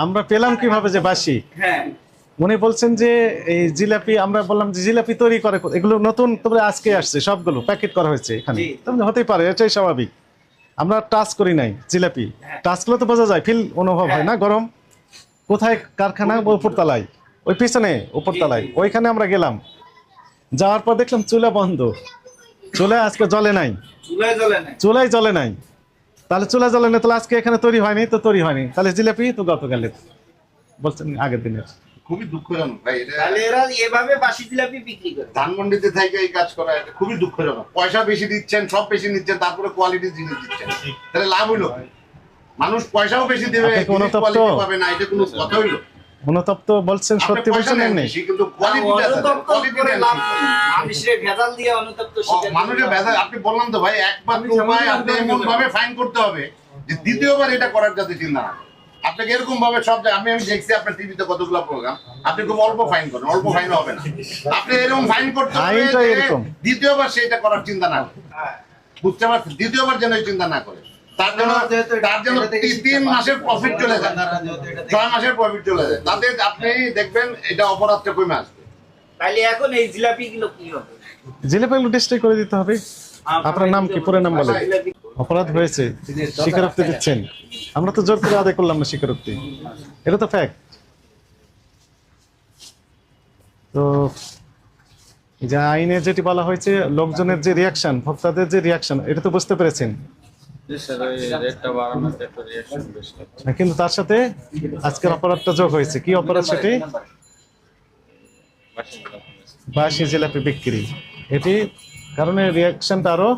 আমরা পেলাম কিভাবে যে বাসি? হ্যাঁ, উনি বলছেন যে এই জিলাপি, আমরা বললাম যে জিলাপি তৈরি করে, এগুলো নতুন, তবে আজকে আসছে, সবগুলো প্যাকেট করা হয়েছে এখানে, তবে হতেই পারে, এটাই স্বাভাবিক। আমরা টাচ করি নাই জিলাপি, টাচ করলে তো বোঝা যায়, ফিল অনুভব হয় না গরম। কোথায় কারখানা? উপরতলায়, ওই পিছনে উপরতলায়, ওইখানে আমরা গেলাম, যাওয়ার পর দেখলাম চুলা বন্ধ, চুলা আজকে জ্বলে নাই, চুলাই জ্বলে নাই। তাহলে চুলা জ্বলে না, তাহলে আজকে এখানে তৈরি হয়নি, তো তৈরি হয়নি, তাহলে জিলাপি তো গতকালে বলছেন আগের দিনের। খুবই দুঃখজনক ভাই, এটা তাহলে এরা এভাবে বাসি জিলাপি বিক্রি করে। ধানমন্ডিতে থেকে এই কাজ করা এটা খুবই দুঃখজনক। পয়সা বেশি দিচ্ছেন, সব বেশি নিচ্ছেন, তারপরে কোয়ালিটির জিনিস দিচ্ছেন, তাহলে লাভ হইলো? মানুষ পয়সাও বেশি দেবে, কোয়ালিটি পাবে না, এটা কোনো কথা হইলো? অনুতপ্ত বলছেন, সত্যি বলছেন এমনি, কিন্তু কোয়ালিটিটা লাভ মানুষের ভেজাল দিয়ে অনুতপ্ত শিকার। মানুষের ভেজাল, আপনি বললাম তো ভাই, একমাত্র উপায় আপনি এমন ভাবে ফাইন করতে হবে যে দ্বিতীয়বার এটা করার যাতে চিন্তা না করে। আপনাকে এরকম ভাবে সব আমি দেখছি আপনার টিভিতে কতগুলো প্রোগ্রাম, আপনি খুব অল্প ফাইন করেন, অল্প ফাইন হবে না, আপনি এরকম ফাইন করতে হবে দ্বিতীয়বার সেটা করার চিন্তা না করে, বুঝতে পারছেন? দ্বিতীয়বার যেন এই চিন্তা না করে, তার জন্য 3 মাসের প্রফিট চলে যায়, 6 মাসের প্রফিট চলে যায়, তাতে আপনি দেখবেন এটা অপরাধটা কমে আসবে। তাহলে এখন এই জিলাপি গুলো কি হবে? জিলাপিগুলো ডিস্ট্রাই করে দিতে হবে। আপনার নাম কি, পুরো নাম বলেন। অপরাধ হয়েছে, স্বীকারোক্তি দিচ্ছেন, আমরা তো জোর করে আদায় করলাম না স্বীকারোক্তি, এটা তো ফ্যাক্ট। তো যে আইনে যেটি বলা হয়েছে, লোকজনের যে রিয়াকশন, ভোক্তাদের যে রিয়াকশন, এটা তো বুঝতে পেরেছেন। কিন্তু তার সাথে আজকের অপরাধটা যোগ হয়েছে, কি অপরাধ সেটি? বাসি জিলাপি বিক্রি, এটি কারণে রিয়াকশনটা আরো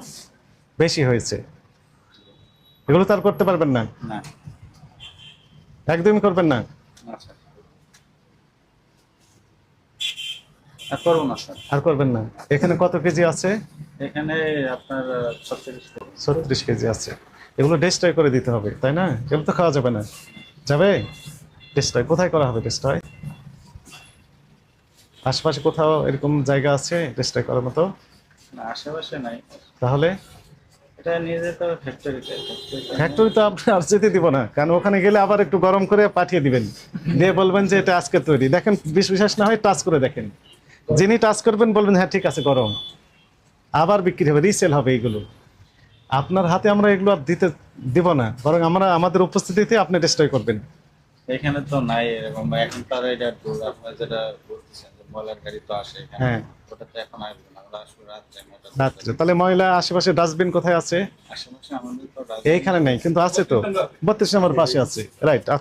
বেশি হয়েছে। এগুলো তো আর করতে পারবেন না, একদমই করবেন না। আর করবেন না। এখানে কত কেজি আছে? এখানে আপনার 36 কেজি আছে। এগুলো ডেস্ট্রয় করে দিতে হবে, তাই না? এগুলো তো খাওয়া যাবে না। যাবে ডেস্ট্রয়? কোথায় করা হবে ডেস্ট্রয়? আশেপাশে কোথাও এরকম জায়গা আছে ডেস্ট্রয় করার মতো? না, আশেপাশে নাই। তাহলে এটা নিয়ে যেতে হবে ফ্যাক্টরিতে। ফ্যাক্টরি তো আপনি আর যেতে দিব না, কারণ ওখানে গেলে আবার একটু গরম করে পাঠিয়ে দিবেন, দিয়ে বলবেন যে এটা আজকে তৈরি। দেখেন, বিশ্বাস না হয় টাচ করে দেখেন, যিনি টাচ করবেন বলবেন হ্যাঁ ঠিক আছে গরম, আবার বিক্রি হবে, রিসেল হবে। এইগুলো আপনার হাতে আমরা এগুলো আর দিতে দিব না, বরং আমরা আমাদের উপস্থিতিতে আপনি ডেস্ট্রয় করবেন। এখানে তো নাই এরকম, এখন তার এটা আপনার যেটা বলতেছেন যে ময়লার গাড়ি তো আসে এখানে, হ্যাঁ, ওটা তো এখন আসবে না, আমরা আসলে রাত্রে। তাহলে ময়লা আশেপাশে ডাস্টবিন কোথায় আছে? আশেপাশে আমাদের তো এইখানে নেই, কিন্তু আছে তো 32 নম্বর পাশে আছে, রাইট।